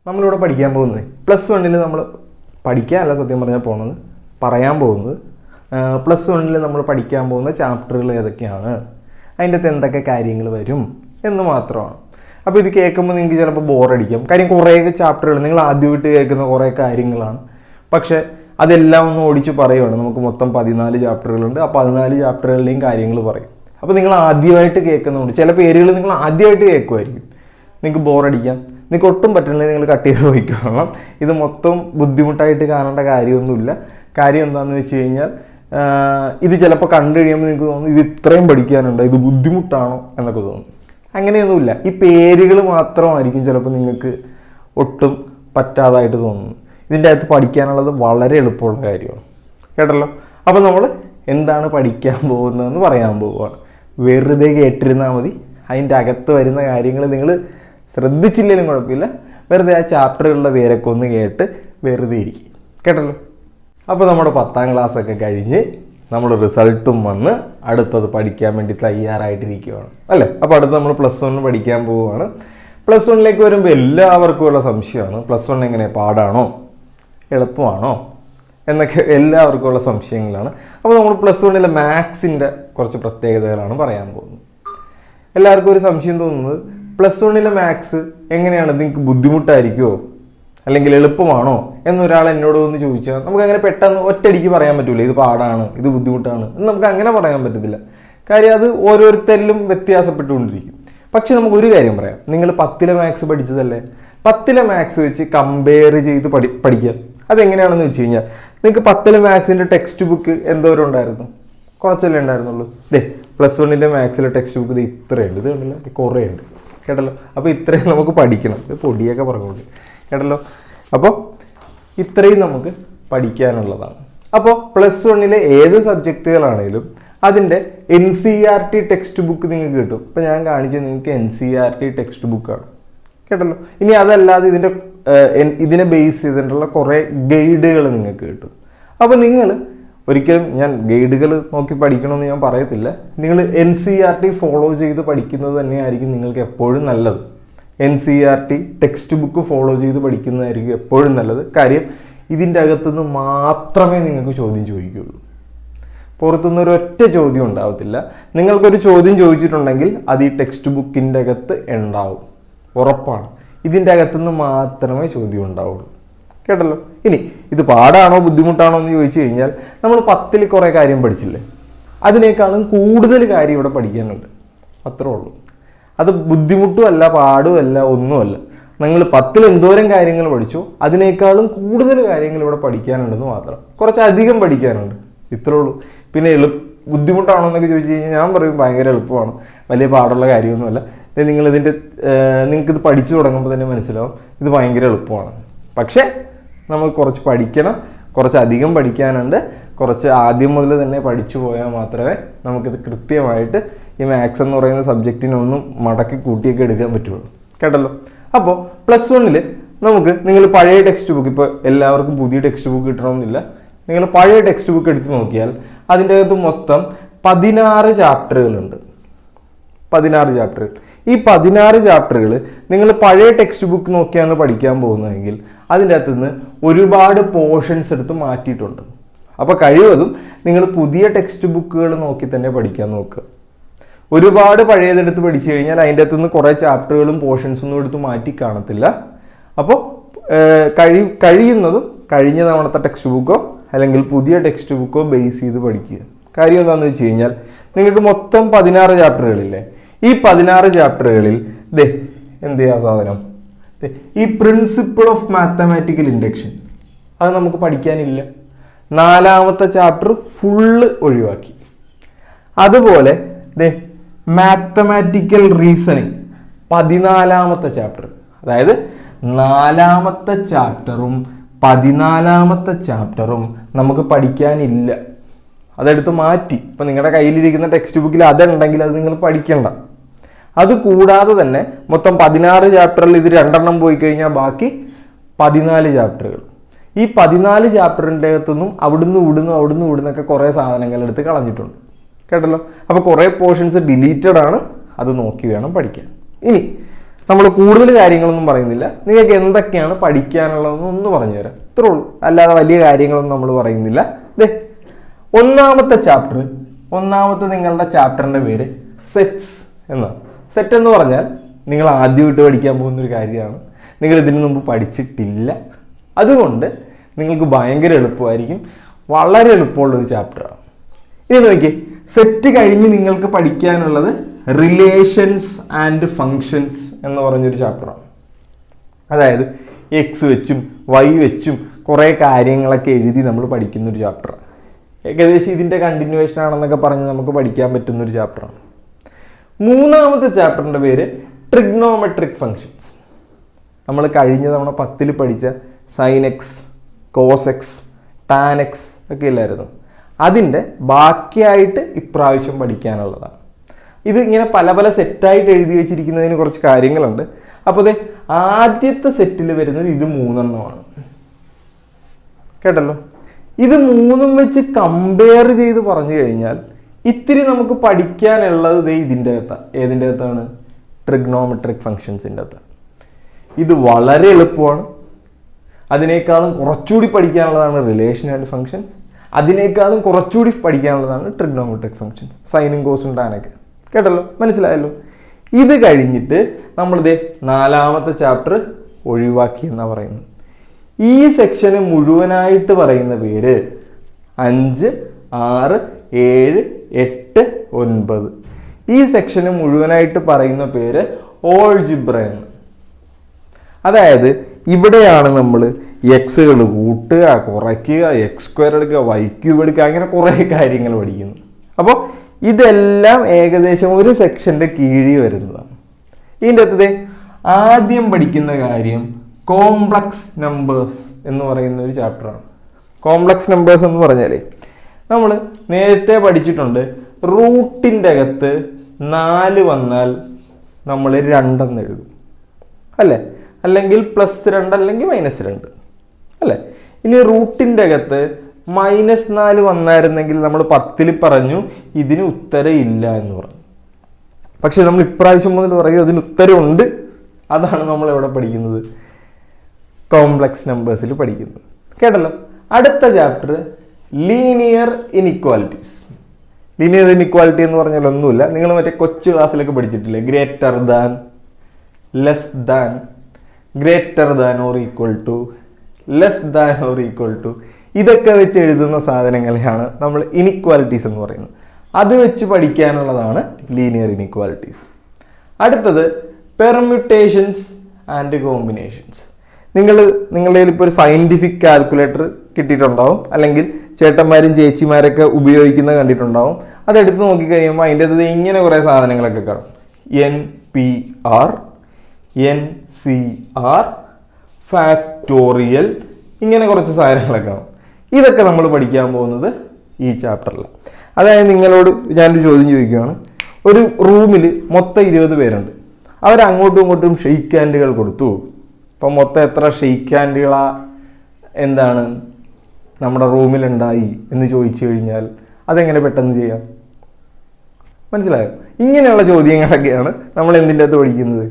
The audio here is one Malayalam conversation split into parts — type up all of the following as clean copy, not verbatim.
നമ്മളിവിടെ പഠിക്കാൻ പോകുന്നത് +1 നമ്മൾ പഠിക്കാനല്ല സത്യം പറഞ്ഞാൽ പോകുന്നത്, പറയാൻ പോകുന്നത് +1 നമ്മൾ പഠിക്കാൻ പോകുന്ന ചാപ്റ്ററുകൾ ഏതൊക്കെയാണ്, അതിൻ്റെ അകത്ത് എന്തൊക്കെ കാര്യങ്ങൾ വരും എന്ന് മാത്രമാണ്. അപ്പോൾ ഇത് കേൾക്കുമ്പോൾ നിങ്ങൾക്ക് ചിലപ്പോൾ ബോറടിക്കും. കാര്യം കുറേ ചാപ്റ്ററുകൾ നിങ്ങൾ ആദ്യമായിട്ട് കേൾക്കുന്ന കുറേ കാര്യങ്ങളാണ്. പക്ഷേ അതെല്ലാം ഒന്ന് ഓടിച്ച് പറയുവാണ്. നമുക്ക് മൊത്തം 14 ചാപ്റ്ററുകളുണ്ട്. ആ 14 ചാപ്റ്ററുകളുടെയും കാര്യങ്ങൾ പറയും. അപ്പോൾ നിങ്ങൾ ആദ്യമായിട്ട് കേൾക്കുന്നതുകൊണ്ട് ചില പേരുകൾ നിങ്ങൾ ആദ്യമായിട്ട് കേൾക്കുമായിരിക്കും, നിങ്ങൾക്ക് ബോറടിക്കാം. നിങ്ങൾക്ക് ഒട്ടും പറ്റുന്നില്ലെങ്കിൽ നിങ്ങൾ കട്ട് ചെയ്ത് പോയിക്കോളണം. ഇത് മൊത്തം ബുദ്ധിമുട്ടായിട്ട് കാണേണ്ട കാര്യമൊന്നുമില്ല. കാര്യം എന്താണെന്ന് വെച്ച് കഴിഞ്ഞാൽ ഇത് ചിലപ്പോൾ കണ്ടു കഴിയുമ്പോൾ നിങ്ങൾക്ക് തോന്നും ഇത് ഇത്രയും പഠിക്കാനുണ്ടോ, ഇത് ബുദ്ധിമുട്ടാണോ എന്നൊക്കെ തോന്നും. അങ്ങനെയൊന്നുമില്ല. ഈ പേരുകൾ മാത്രമായിരിക്കും ചിലപ്പോൾ നിങ്ങൾക്ക് ഒട്ടും പറ്റാതായിട്ട് തോന്നുന്നു. ഇതിൻ്റെ അകത്ത് പഠിക്കാനുള്ളത് വളരെ എളുപ്പമുള്ള കാര്യമാണ്. കേട്ടല്ലോ? അപ്പോൾ നമ്മൾ എന്താണ് പഠിക്കാൻ പോകുന്നതെന്ന് പറയാൻ പോവുകയാണ്. വെറുതെ കേട്ടിരുന്നാൽ മതി. അതിൻ്റെ അകത്ത് വരുന്ന കാര്യങ്ങൾ നിങ്ങൾ ശ്രദ്ധിച്ചില്ലെങ്കിലും കുഴപ്പമില്ല. വെറുതെ ആ ചാപ്റ്ററുകളുടെ പേരൊക്കെ ഒന്ന് കേട്ട് വെറുതെ ഇരിക്കും. കേട്ടല്ലോ? അപ്പോൾ നമ്മുടെ 10ാം ക്ലാസ്സൊക്കെ കഴിഞ്ഞ് നമ്മൾ റിസൾട്ടും വന്ന് അടുത്തത് പഠിക്കാൻ വേണ്ടി തയ്യാറായിട്ടിരിക്കുകയാണ് അല്ലേ? അപ്പോൾ അടുത്ത് നമ്മൾ +1 പഠിക്കാൻ പോവുകയാണ്. +1 വരുമ്പോൾ എല്ലാവർക്കും ഉള്ള സംശയമാണ്, +1 എങ്ങനെ പാടാണോ എളുപ്പമാണോ എന്നൊക്കെ എല്ലാവർക്കും ഉള്ള സംശയങ്ങളാണ്. അപ്പോൾ നമ്മൾ +1 മാത്സിൻ്റെ കുറച്ച് പ്രത്യേകതകളാണ് പറയാൻ പോകുന്നത്. എല്ലാവർക്കും ഒരു സംശയം തോന്നുന്നത് +1 മാത്സ് എങ്ങനെയാണ്, നിങ്ങൾക്ക് ബുദ്ധിമുട്ടായിരിക്കുമോ അല്ലെങ്കിൽ എളുപ്പമാണോ എന്നൊരാൾ എന്നോട് ഒന്ന് ചോദിച്ചാൽ നമുക്ക് അങ്ങനെ പെട്ടെന്ന് ഒറ്റയടിക്ക് പറയാൻ പറ്റില്ല. ഇത് പാടാണ്, ഇത് ബുദ്ധിമുട്ടാണ് എന്ന് നമുക്ക് അങ്ങനെ പറയാൻ പറ്റത്തില്ല. കാര്യം അത് ഓരോരുത്തരിലും വ്യത്യാസപ്പെട്ടുകൊണ്ടിരിക്കും. പക്ഷെ നമുക്കൊരു കാര്യം പറയാം, നിങ്ങൾ 10ലെ മാത്സ് പഠിച്ചതല്ലേ, 10ലെ മാത്സ് വെച്ച് കമ്പയർ ചെയ്ത് പഠിക്കുക. അതെങ്ങനെയാണെന്ന് വെച്ച് കഴിഞ്ഞാൽ നിങ്ങൾക്ക് 10ലെ മാത്സിൻ്റെ ടെക്സ്റ്റ് ബുക്ക് എന്തോരം ഉണ്ടായിരുന്നു? കുറച്ചല്ലേ ഉണ്ടായിരുന്നുള്ളൂ. +1 മാത്സിലെ ടെക്സ്റ്റ് ബുക്ക് ഇത് ഇത്രയുണ്ട്, ഇത് കണ്ടില്ല, കുറേ ഉണ്ട്. കേട്ടല്ലോ? അപ്പോൾ ഇത്രയും നമുക്ക് പഠിക്കണം. ഇത് പൊടിയൊക്കെ പറഞ്ഞുകൊണ്ട്. കേട്ടല്ലോ? അപ്പോൾ ഇത്രയും നമുക്ക് പഠിക്കാനുള്ളതാണ്. അപ്പോൾ +1 ഏത് സബ്ജക്റ്റുകളാണെങ്കിലും അതിൻ്റെ NCERT ടെക്സ്റ്റ് ബുക്ക് നിങ്ങൾക്ക് കിട്ടും. ഇപ്പോൾ ഞാൻ കാണിച്ചത് നിങ്ങൾക്ക് NCERT ടെക്സ്റ്റ് ബുക്കാണ്. കേട്ടല്ലോ? ഇനി അതല്ലാതെ ഇതിനെ ബേസ് ചെയ്തിട്ടുള്ള കുറേ ഗൈഡുകൾ നിങ്ങൾക്ക് കിട്ടും. അപ്പോൾ നിങ്ങൾ ഒരിക്കലും ഞാൻ ഗൈഡുകൾ നോക്കി പഠിക്കണമെന്ന് ഞാൻ പറയത്തില്ല. നിങ്ങൾ NCERT ഫോളോ ചെയ്ത് പഠിക്കുന്നത് തന്നെയായിരിക്കും നിങ്ങൾക്ക് എപ്പോഴും നല്ലത്. NCERT ടെക്സ്റ്റ് ബുക്ക് ഫോളോ ചെയ്ത് പഠിക്കുന്നതായിരിക്കും എപ്പോഴും നല്ലത്. കാര്യം ഇതിൻ്റെ അകത്തുനിന്ന് മാത്രമേ നിങ്ങൾക്ക് ചോദ്യം ചോദിക്കുകയുള്ളൂ. പുറത്തുനിന്ന് ഒരൊറ്റ ചോദ്യം ഉണ്ടാവത്തില്ല. നിങ്ങൾക്കൊരു ചോദ്യം ചോദിച്ചിട്ടുണ്ടെങ്കിൽ അത് ഈ ടെക്സ്റ്റ് ബുക്കിൻ്റെ അകത്ത് ഉണ്ടാവും, ഉറപ്പാണ്. ഇതിൻ്റെ അകത്തുനിന്ന് മാത്രമേ ചോദ്യം ഉണ്ടാവുള്ളൂ. കേട്ടല്ലോ? ഇനി ഇത് പാടാണോ ബുദ്ധിമുട്ടാണോ എന്ന് ചോദിച്ചു കഴിഞ്ഞാൽ നമ്മൾ 10ൽ കുറേ കാര്യം പഠിച്ചില്ലേ, അതിനേക്കാളും കൂടുതൽ കാര്യം ഇവിടെ പഠിക്കാനുണ്ട്. അത്രേ ഉള്ളൂ. അത് ബുദ്ധിമുട്ടുമല്ല പാടുമല്ല ഒന്നുമല്ല. നിങ്ങൾ 10ൽ എന്തോരം കാര്യങ്ങൾ പഠിച്ചോ അതിനേക്കാളും കൂടുതൽ കാര്യങ്ങൾ ഇവിടെ പഠിക്കാനുണ്ടെന്ന് മാത്രം. കുറച്ചധികം പഠിക്കാനുണ്ട്, ഇത്രേ ഉള്ളൂ. പിന്നെ ബുദ്ധിമുട്ടാണോ എന്നൊക്കെ ചോദിച്ചു കഴിഞ്ഞാൽ ഞാൻ പറയും ഭയങ്കര എളുപ്പമാണ്, വലിയ പാടുള്ള കാര്യമൊന്നുമല്ല. നിങ്ങൾക്കിത് പഠിച്ചു തുടങ്ങുമ്പോൾ തന്നെ മനസ്സിലാവും ഇത് ഭയങ്കര എളുപ്പമാണ്. പക്ഷേ നമ്മൾ കുറച്ച് പഠിക്കണം, കുറച്ചധികം പഠിക്കാനുണ്ട്. കുറച്ച് ആദ്യം മുതൽ തന്നെ പഠിച്ചു പോയാൽ മാത്രമേ നമുക്കിത് കൃത്യമായിട്ട് ഈ മാത്സ് എന്ന് പറയുന്ന സബ്ജക്റ്റിനൊന്നും മടക്കി കൂട്ടിയൊക്കെ എടുക്കാൻ പറ്റുള്ളൂ. കേട്ടല്ലോ? അപ്പോൾ +1 നമുക്ക് നിങ്ങൾ പഴയ ടെക്സ്റ്റ് ബുക്ക്, ഇപ്പോൾ എല്ലാവർക്കും പുതിയ ടെക്സ്റ്റ് ബുക്ക് കിട്ടണമെന്നില്ല, നിങ്ങൾ പഴയ ടെക്സ്റ്റ് ബുക്ക് എടുത്ത് നോക്കിയാൽ അതിൻ്റെ അകത്ത് മൊത്തം 16 ചാപ്റ്ററുകളുണ്ട്. 16 ചാപ്റ്ററുകൾ. ഈ 16 ചാപ്റ്ററുകൾ നിങ്ങൾ പഴയ ടെക്സ്റ്റ് ബുക്ക് നോക്കിയാണ് പഠിക്കാൻ പോകുന്നതെങ്കിൽ അതിൻ്റെ അകത്ത് നിന്ന് ഒരുപാട് പോർഷൻസ് എടുത്ത് മാറ്റിയിട്ടുണ്ട്. അപ്പോൾ കഴിവതും നിങ്ങൾ പുതിയ ടെക്സ്റ്റ് ബുക്കുകൾ നോക്കി തന്നെ പഠിക്കാൻ നോക്കുക. ഒരുപാട് പഴയതെടുത്ത് പഠിച്ചു കഴിഞ്ഞാൽ അതിൻ്റെ അകത്ത് നിന്ന് കുറേ ചാപ്റ്ററുകളും പോർഷൻസൊന്നും എടുത്ത് മാറ്റി കാണത്തില്ല. അപ്പോൾ കഴിയുന്നതും കഴിഞ്ഞ തവണത്തെ ടെക്സ്റ്റ് ബുക്കോ അല്ലെങ്കിൽ പുതിയ ടെക്സ്റ്റ് ബുക്കോ ബേസ് ചെയ്ത് പഠിക്കുക. കാര്യം എന്താണെന്ന് വെച്ച് കഴിഞ്ഞാൽ നിങ്ങൾക്ക് മൊത്തം 16 ചാപ്റ്ററുകളില്ലേ, ഈ 16 ചാപ്റ്ററുകളിൽ എന്ത് ചെയ്യാ സാധനം, ഈ പ്രിൻസിപ്പിൾ ഓഫ് മാത്തമാറ്റിക്കൽ ഇൻഡക്ഷൻ അത് നമുക്ക് പഠിക്കാനില്ല. 4ാമത്തെ ചാപ്റ്റർ ഫുള്ള് ഒഴിവാക്കി. അതുപോലെ മാത്തമാറ്റിക്കൽ റീസണിങ് 14ാമത്തെ ചാപ്റ്റർ, അതായത് 4ാമത്തെ ചാപ്റ്ററും 14ാമത്തെ ചാപ്റ്ററും നമുക്ക് പഠിക്കാനില്ല, അതെടുത്ത് മാറ്റി. ഇപ്പം നിങ്ങളുടെ കയ്യിലിരിക്കുന്ന ടെക്സ്റ്റ് ബുക്കിൽ അതുണ്ടെങ്കിൽ അത് നിങ്ങൾ പഠിക്കണ്ട. അതുകൂടാതെ തന്നെ മൊത്തം 16 ചാപ്റ്ററിൽ ഇത് 2 പോയി കഴിഞ്ഞാൽ ബാക്കി 14 ചാപ്റ്ററുകൾ. ഈ 14 ചാപ്റ്ററിൻ്റെ അകത്തുനിന്നും അവിടുന്ന് ഇവിടുന്നൊക്കെ കുറേ സാധനങ്ങൾ എടുത്ത് കളഞ്ഞിട്ടുണ്ട്. കേട്ടല്ലോ? അപ്പോൾ കുറേ പോർഷൻസ് ഡിലീറ്റഡ് ആണ്, അത് നോക്കി വേണം പഠിക്കാൻ. ഇനി നമ്മൾ കൂടുതൽ കാര്യങ്ങളൊന്നും പറയുന്നില്ല, നിങ്ങൾക്ക് എന്തൊക്കെയാണ് പഠിക്കാനുള്ളതെന്ന് ഒന്ന് പറഞ്ഞുതരാം, ഇത്രേ ഉള്ളൂ. അല്ലാതെ വലിയ കാര്യങ്ങളൊന്നും നമ്മൾ പറയുന്നില്ല. ഒന്നാമത്തെ നിങ്ങളുടെ ചാപ്റ്ററിന്റെ പേര് സെറ്റ്സ് എന്നാണ്. സെറ്റ് എന്ന് പറഞ്ഞാൽ നിങ്ങൾ ആദ്യമായിട്ട് പഠിക്കാൻ പോകുന്ന ഒരു കാര്യമാണ്, നിങ്ങൾ ഇതിനു മുമ്പ് പഠിച്ചിട്ടില്ല, അതുകൊണ്ട് നിങ്ങൾക്ക് ഭയങ്കര എളുപ്പമായിരിക്കും, വളരെ എളുപ്പമുള്ളൊരു ചാപ്റ്ററാണ്. ഇനി നോക്കിയേ, സെറ്റ് കഴിഞ്ഞ് നിങ്ങൾക്ക് പഠിക്കാനുള്ളത് റിലേഷൻസ് ആൻഡ് ഫങ്ഷൻസ് എന്ന് പറഞ്ഞൊരു ചാപ്റ്ററാണ്. അതായത് എക്സ് വെച്ചും വൈ വെച്ചും കുറേ കാര്യങ്ങളൊക്കെ എഴുതി നമ്മൾ പഠിക്കുന്നൊരു ചാപ്റ്ററാണ്. ഏകദേശം ഇതിൻ്റെ കണ്ടിന്യൂവേഷൻ ആണെന്നൊക്കെ പറഞ്ഞ് നമുക്ക് പഠിക്കാൻ പറ്റുന്നൊരു ചാപ്റ്ററാണ്. മൂന്നാമത്തെ ചാപ്റ്ററിൻ്റെ പേര് ട്രിഗ്നോമെട്രിക് ഫങ്ഷൻസ്. നമ്മൾ കഴിഞ്ഞ തവണ 10ൽ പഠിച്ച sine x, cos x, tan x ഒക്കെ ഇല്ലായിരുന്നു, അതിൻ്റെ ബാക്കിയായിട്ട് ഇപ്രാവശ്യം പഠിക്കാനുള്ളതാണ്. ഇത് ഇങ്ങനെ പല പല സെറ്റായിട്ട് എഴുതി വെച്ചിരിക്കുന്നതിന് കുറച്ച് കാര്യങ്ങളുണ്ട്. അപ്പോൾ ആദ്യത്തെ സെറ്റിൽ വരുന്നത് ഇത് 3 കേട്ടല്ലോ. ഇത് 3 വെച്ച് കമ്പയർ ചെയ്ത് പറഞ്ഞു കഴിഞ്ഞാൽ ഇത്തിരി നമുക്ക് പഠിക്കാനുള്ളത് ഇതിൻ്റെ അകത്താണ്. ഏതിൻ്റെ അകത്താണ്? ട്രിഗ്നോമെട്രിക് ഫങ്ഷൻസിൻ്റെ അകത്ത്. ഇത് വളരെ എളുപ്പമാണ്. അതിനേക്കാളും കുറച്ചുകൂടി പഠിക്കാനുള്ളതാണ് റിലേഷൻ ആൻഡ് ഫങ്ഷൻസ്. അതിനേക്കാളും കുറച്ചുകൂടി പഠിക്കാനുള്ളതാണ് ട്രിഗ്നോമെട്രിക് ഫങ്ഷൻസ്, സൈനും കോസും ടാനൊക്കെ. കേട്ടല്ലോ, മനസ്സിലായല്ലോ. ഇത് കഴിഞ്ഞിട്ട് നമ്മളിത് 4ാമത്തെ ചാപ്റ്റർ ഒഴിവാക്കി എന്നാണ് പറയുന്നത്. ഈ സെക്ഷന് മുഴുവനായിട്ട് പറയുന്ന പേര് 5, 6, 7, 8, 9. ഈ സെക്ഷന് മുഴുവനായിട്ട് പറയുന്ന പേര് ഓൾജിബ്ര എന്ന്. അതായത് ഇവിടെയാണ് നമ്മൾ എക്സുകൾ കൂട്ടുക, കുറയ്ക്കുക, എക്സ് സ്ക്വയർ എടുക്കുക, വൈ ക്യൂബ് എടുക്കുക, അങ്ങനെ കുറേ കാര്യങ്ങൾ പഠിക്കുന്നു. അപ്പോൾ ഇതെല്ലാം ഏകദേശം ഒരു സെക്ഷൻ്റെ കീഴിൽ വരുന്നതാണ്. ഇതിൻ്റെ അകത്ത് ആദ്യം പഠിക്കുന്ന കാര്യം കോംപ്ലക്സ് നമ്പേഴ്സ് എന്ന് പറയുന്ന ഒരു ചാപ്റ്ററാണ്. കോംപ്ലക്സ് നമ്പേഴ്സ് എന്ന് പറഞ്ഞാൽ നമ്മൾ നേരത്തെ പഠിച്ചിട്ടുണ്ട്, റൂട്ടിൻ്റെ അകത്ത് 4 വന്നാൽ നമ്മൾ 2 എന്ന് എഴുതും അല്ലേ, അല്ലെങ്കിൽ +2 അല്ലെങ്കിൽ -2 അല്ലേ. ഇനി റൂട്ടിൻ്റെ അകത്ത് -4 വന്നായിരുന്നെങ്കിൽ നമ്മൾ 10ൽ പറഞ്ഞു ഇതിന് ഉത്തരം ഇല്ല എന്ന് പറഞ്ഞു. പക്ഷെ നമ്മൾ ഇപ്രാവശ്യം മുതൽ പറയും അതിന് ഉത്തരമുണ്ട്. അതാണ് നമ്മൾ എവിടെ പഠിക്കുന്നത്? കോംപ്ലക്സ് നമ്പേഴ്സിൽ പഠിക്കുന്നത്. കേട്ടല്ലോ. അടുത്ത chapter linear inequalities. Linear inequality എന്ന് പറഞ്ഞാൽ ഒന്നുമില്ല, നിങ്ങൾ മറ്റേ കൊച്ചു ക്ലാസ്സിലൊക്കെ പഠിച്ചിട്ടില്ലേ, greater than, less than, greater than or equal to, less than or equal to, ഇതൊക്കെ വെച്ച് എഴുതുന്ന സാധനങ്ങളെയാണ് നമ്മൾ ഇനിക്വാലിറ്റീസ് എന്ന് പറയുന്നത്. അത് വെച്ച് പഠിക്കാനുള്ളതാണ് ലീനിയർ ഇനിക്വാലിറ്റീസ്. അടുത്തത് പെർമ്യൂട്ടേഷൻസ് ആൻഡ് കോമ്പിനേഷൻസ്. നിങ്ങളുടെ കയ്യിൽ ഇപ്പോൾ ഒരു സയൻറ്റിഫിക് കാൽക്കുലേറ്റർ കിട്ടിയിട്ടുണ്ടാവും, അല്ലെങ്കിൽ ചേട്ടന്മാരും ചേച്ചിമാരൊക്കെ ഉപയോഗിക്കുന്നത് കണ്ടിട്ടുണ്ടാവും. അതെടുത്ത് നോക്കിക്കഴിയുമ്പോൾ അതിൻ്റെ അത് ഇങ്ങനെ കുറേ സാധനങ്ങളൊക്കെ കാണും. NPR, NCR, ഫാക്ടോറിയൽ, ഇങ്ങനെ കുറച്ച് സാധനങ്ങളൊക്കെ കാണും. ഇതൊക്കെ നമ്മൾ പഠിക്കാൻ പോകുന്നത് ഈ ചാപ്റ്ററിൽ. അതായത് നിങ്ങളോട് ഞാനൊരു ചോദ്യം ചോദിക്കുകയാണ്. ഒരു റൂമിൽ മൊത്തം 20 പേരുണ്ട്. അവരങ്ങോട്ടും ഇങ്ങോട്ടും ഷെയ്ക്ക് ഹാൻഡുകൾ കൊടുത്തു. അപ്പം മൊത്തം എത്ര ഷെയ്ക്ക് ഹാൻഡുകളാ എന്താണ് നമ്മുടെ റൂമിലുണ്ടായി എന്ന് ചോദിച്ചു കഴിഞ്ഞാൽ അതെങ്ങനെ പെട്ടെന്ന് ചെയ്യാം? മനസ്സിലായോ? ഇങ്ങനെയുള്ള ചോദ്യങ്ങളൊക്കെയാണ് നമ്മൾ എന്തിൻ്റെ അകത്ത് പഠിക്കുന്നത്?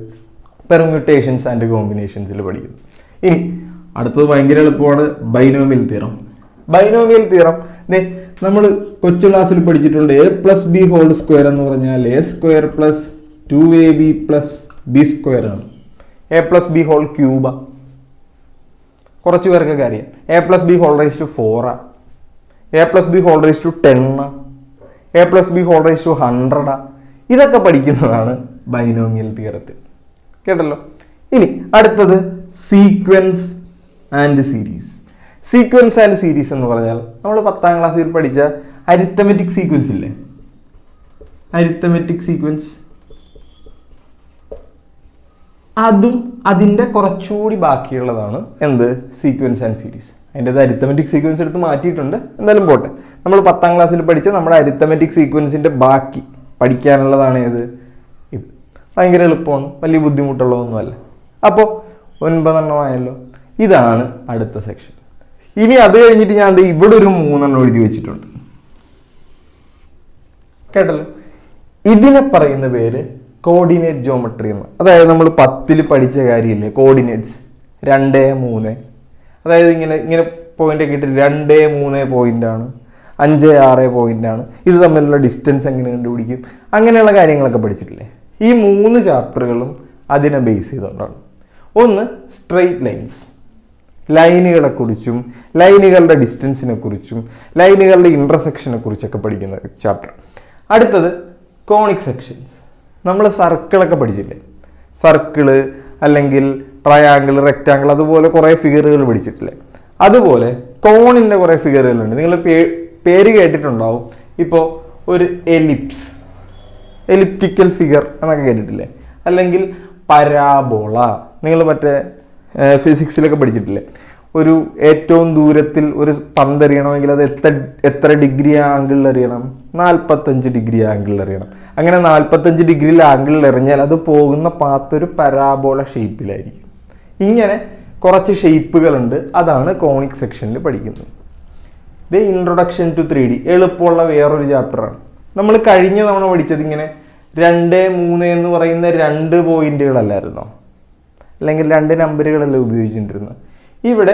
പെർമ്യൂട്ടേഷൻസ് ആൻഡ് കോമ്പിനേഷൻസിൽ പഠിക്കുന്നത്. ഇനി അടുത്തത് ഭയങ്കര എളുപ്പമാണ്, ബൈനോമിയൽ തിയറം. ബൈനോമിയൽ തിയറം നമ്മൾ കൊച്ചു ക്ലാസ്സിൽ പഠിച്ചിട്ടുണ്ട്. A+B² എന്ന് പറഞ്ഞാൽ A² + 2AB + B² ആണ്. A+B³ കുറച്ച് പേർക്കൊക്കെ അറിയാം. A+B⁴ A+B⁻10 A+B⁻100. ഇതൊക്കെ പഠിക്കുന്നതാണ് ബൈനോമിയൽ തിയറത്തിൽ. കേട്ടല്ലോ. ഇനി അടുത്തത് sequence and series. Sequence and series എന്ന് പറഞ്ഞാൽ നമ്മൾ 10ാം ക്ലാസ്സിൽ പഠിച്ച അരിത്തമെറ്റിക് സീക്വൻസ് ഇല്ലേ, അരിത്തമെറ്റിക് സീക്വൻസ്, അതും അതിൻ്റെ കുറച്ചുകൂടി ബാക്കിയുള്ളതാണ് എന്ത്? Sequence and series. അതിൻ്റെ അരിത്തമെറ്റിക് സീക്വൻസ് എടുത്ത് മാറ്റിയിട്ടുണ്ട്, എന്തായാലും പോട്ടെ. നമ്മൾ 10ാം ക്ലാസ്സിൽ പഠിച്ച നമ്മുടെ അരിത്തമെറ്റിക് സീക്വൻസിൻ്റെ ബാക്കി പഠിക്കാനുള്ളതാണ് ഏത്? ഇത്. ഭയങ്കര എളുപ്പമാണ്, വലിയ ബുദ്ധിമുട്ടുള്ളതൊന്നുമല്ല. അപ്പോൾ 9 ആയല്ലോ. ഇതാണ് അടുത്ത സെക്ഷൻ. ഇനി അത് കഴിഞ്ഞിട്ട് ഞാൻ ഇവിടെ ഒരു 3 എഴുതി വെച്ചിട്ടുണ്ട്. കേട്ടല്ലോ. ഇതിനെ പറയുന്ന പേര് കോർഡിനേറ്റ് ജോമെട്രി എന്ന്. അതായത് നമ്മൾ 10ൽ പഠിച്ച കാര്യമില്ലേ, കോർഡിനേറ്റ്സ് 2, 3. അതായത് ഇങ്ങനെ ഇങ്ങനെ പോയിൻ്റൊക്കെ ഇട്ട് 2, 3 പോയിൻ്റാണ്, 5, 6 പോയിൻ്റാണ്, ഇത് തമ്മിലുള്ള ഡിസ്റ്റൻസ് എങ്ങനെ കണ്ടുപിടിക്കും, അങ്ങനെയുള്ള കാര്യങ്ങളൊക്കെ പഠിച്ചിട്ടില്ലേ. ഈ 3 ചാപ്റ്ററുകളും അതിനെ ബേസ് ചെയ്തുകൊണ്ടാണ്. ഒന്ന് സ്ട്രെയിറ്റ് ലൈൻസ്, ലൈനുകളെക്കുറിച്ചും ലൈനുകളുടെ ഡിസ്റ്റൻസിനെ കുറിച്ചും ലൈനുകളുടെ ഇൻ്റർസെക്ഷനെ കുറിച്ചൊക്കെ പഠിക്കുന്ന ചാപ്റ്റർ. അടുത്തത് കോണിക് സെക്ഷൻസ്. നമ്മൾ സർക്കിളൊക്കെ പഠിച്ചില്ലേ, സർക്കിള് അല്ലെങ്കിൽ ട്രയാങ്കിൾ, റെക്റ്റാങ്കിൾ, അതുപോലെ കുറേ ഫിഗറുകൾ പഠിച്ചിട്ടില്ലേ. അതുപോലെ കോണിൻ്റെ കുറേ ഫിഗറുകളുണ്ട്. നിങ്ങൾ പേര് കേട്ടിട്ടുണ്ടാവും. ഇപ്പോൾ ഒരു എലിപ്സ്, എലിപ്റ്റിക്കൽ ഫിഗർ എന്നൊക്കെ കേട്ടിട്ടില്ലേ. അല്ലെങ്കിൽ പരാബോള, നിങ്ങൾ മറ്റേ ഫിസിക്സിലൊക്കെ പഠിച്ചിട്ടില്ലേ. ഒരു ഏറ്റവും ദൂരത്തിൽ ഒരു പന്ത് എറിയണമെങ്കിൽ അത് എത്ര ഡിഗ്രി ആംഗിളിൽ എറിയണം? 45 ഡിഗ്രി ആംഗിളിൽ എറിയണം. അങ്ങനെ 45 ഡിഗ്രിയിൽ ആംഗിളിൽ എറിഞ്ഞാൽ അത് പോകുന്ന പാത്ത് ഒരു പരാബോള ഷേപ്പിലായിരിക്കും. ഇങ്ങനെ കുറച്ച് ഷേപ്പുകളുണ്ട്. അതാണ് കോണിക് സെക്ഷനിൽ പഠിക്കുന്നത്. ഇത് ഇൻട്രൊഡക്ഷൻ ടു 3D എളുപ്പമുള്ള വേറൊരു ചാപ്റ്ററാണ്. നമ്മൾ കഴിഞ്ഞ തവണ പഠിച്ചത് ഇങ്ങനെ 2, 3 എന്ന് പറയുന്ന 2 പോയിന്റുകളല്ലായിരുന്നോ, അല്ലെങ്കിൽ 2 നമ്പറുകളല്ലേ ഉപയോഗിച്ചിട്ടുണ്ടിരുന്നത്. ഇവിടെ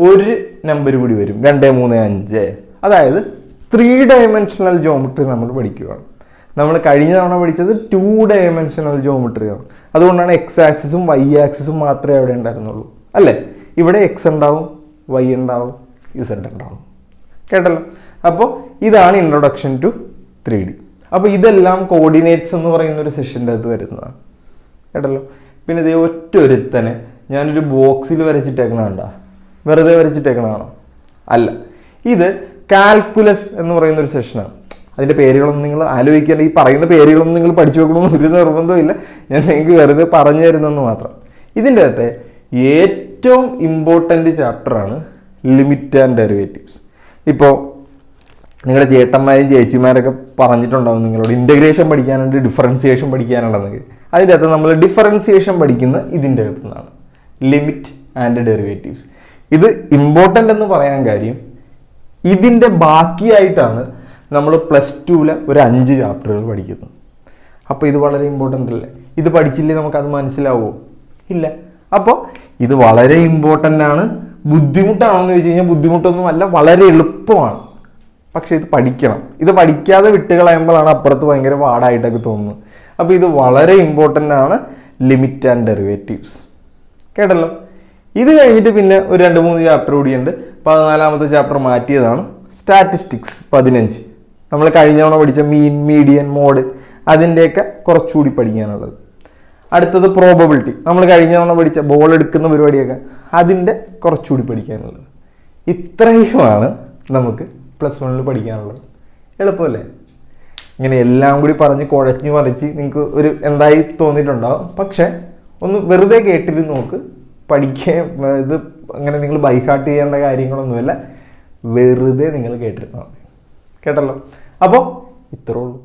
ഒരു നമ്പർ കൂടി വരും, 2, 3, 5. അതായത് 3 ഡയമെൻഷണൽ ജോമെട്രി നമ്മൾ പഠിക്കുകയാണ്. നമ്മൾ കഴിഞ്ഞ തവണ പഠിച്ചത് 2 ഡയമെൻഷണൽ ജോമെട്രിയാണ്. അതുകൊണ്ടാണ് എക്സ് ആക്സിസും വൈ ആക്സിസും മാത്രമേ അവിടെ ഉണ്ടായിരുന്നുള്ളൂ അല്ലേ. ഇവിടെ എക്സ് ഉണ്ടാവും, വൈ ഉണ്ടാവും, ഇസഡ് ഉണ്ടാവും. കേട്ടല്ലോ. അപ്പോൾ ഇതാണ് ഇൻട്രൊഡക്ഷൻ ടു 3D. അപ്പോൾ ഇതെല്ലാം കോർഡിനേറ്റ്സ് എന്ന് പറയുന്ന ഒരു സെഷൻ്റെ അകത്ത് വരുന്നതാണ്. കേട്ടല്ലോ. പിന്നെ ഇതേ ഒരുത്തനെ ഞാനൊരു ബോക്സിൽ വരച്ചിട്ടേക്കണ, വെറുതെ വരച്ചിട്ടേക്കണാണോ? അല്ല, ഇത് കാൽക്കുലസ് എന്ന് പറയുന്ന ഒരു സെഷനാണ്. അതിൻ്റെ പേരുകളൊന്നും നിങ്ങൾ ആലോചിക്കേണ്ട, ഈ പറയുന്ന പേരുകളൊന്നും നിങ്ങൾ പഠിച്ചു വെക്കണമെന്ന് ഒരു നിർബന്ധമില്ല. ഞാൻ നിങ്ങൾക്ക് വെറുതെ പറഞ്ഞു തരുന്നെന്ന് മാത്രം. ഇതിൻ്റെ അകത്തെ ഏറ്റവും ഇമ്പോർട്ടൻ്റ് ചാപ്റ്ററാണ് ലിമിറ്റ് ആൻഡ് ഡെറിവേറ്റീവ്സ്. ഇപ്പോൾ നിങ്ങളുടെ ചേട്ടന്മാരും ചേച്ചിമാരൊക്കെ പറഞ്ഞിട്ടുണ്ടാവും നിങ്ങളോട് ഇൻ്റഗ്രേഷൻ പഠിക്കാനുണ്ട്, ഡിഫറൻസിയേഷൻ പഠിക്കാനുണ്ടെന്നെങ്കിൽ. അതിൻ്റെ അകത്ത് നമ്മൾ ഡിഫറൻസിയേഷൻ പഠിക്കുന്ന ഇതിൻ്റെ അകത്തു നിന്നാണ്, ലിമിറ്റ് ആൻഡ് ഡെറിവേറ്റീവ്സ്. ഇത് ഇമ്പോർട്ടൻ്റ് എന്ന് പറയാൻ കാര്യം ഇതിൻ്റെ ബാക്കിയായിട്ടാണ് നമ്മൾ +2-ലെ ഒരു 5 ചാപ്റ്ററുകൾ പഠിക്കുന്നത്. അപ്പോൾ ഇത് വളരെ ഇമ്പോർട്ടൻ്റ് അല്ലേ. ഇത് പഠിച്ചില്ലേ നമുക്കത് മനസ്സിലാവുമോ? ഇല്ല. അപ്പോൾ ഇത് വളരെ ഇമ്പോർട്ടൻ്റ് ആണ്. ബുദ്ധിമുട്ടാണോ എന്ന് ചോദിച്ചു കഴിഞ്ഞാൽ ബുദ്ധിമുട്ടൊന്നും അല്ല, വളരെ എളുപ്പമാണ്. പക്ഷെ ഇത് പഠിക്കണം. ഇത് പഠിക്കാതെ വിട്ടുകളയുമ്പോഴാണ് അപ്പുറത്ത് ഭയങ്കര പാടായിട്ടൊക്കെ തോന്നുന്നത്. അപ്പോൾ ഇത് വളരെ ഇമ്പോർട്ടൻ്റ് ആണ്, ലിമിറ്റ് ആൻഡ് ഡെറിവേറ്റീവ്സ്. കേട്ടല്ലോ. ഇത് കഴിഞ്ഞിട്ട് പിന്നെ ഒരു 2-3 ചാപ്റ്റർ കൂടിയുണ്ട്. 14ാമത്തെ ചാപ്റ്റർ മാറ്റിയതാണ് സ്റ്റാറ്റിസ്റ്റിക്സ് 15. നമ്മൾ കഴിഞ്ഞ തവണ പഠിച്ച മീൻ, മീഡിയൻ, മോഡ്, അതിൻ്റെയൊക്കെ കുറച്ചുകൂടി പഠിക്കാനുള്ളത്. അടുത്തത് പ്രോബബിലിറ്റി. നമ്മൾ കഴിഞ്ഞ തവണ പഠിച്ച ബോൾ എടുക്കുന്ന പരിപാടിയൊക്കെ അതിൻ്റെ കുറച്ചുകൂടി പഠിക്കാനുള്ളത്. ഇത്രയുമാണ് നമുക്ക് +1-ൽ പഠിക്കാനുള്ളത്. എളുപ്പമല്ലേ? ഇങ്ങനെ എല്ലാം കൂടി പറഞ്ഞ് കുഴഞ്ഞു മറിച്ച് നിങ്ങൾക്ക് ഒരു എന്തായി തോന്നിയിട്ടുണ്ടാവും. പക്ഷെ ഒന്ന് വെറുതെ കേട്ടിട്ട് നോക്ക്. ഇത് അങ്ങനെ നിങ്ങൾ ബൈഹാർട്ട് ചെയ്യേണ്ട കാര്യങ്ങളൊന്നുമില്ല. വെറുതെ നിങ്ങൾ കേട്ടിരുന്നാൽ മതി. കേട്ടല്ലോ. അപ്പോൾ ഇത്രേ ഉള്ളൂ.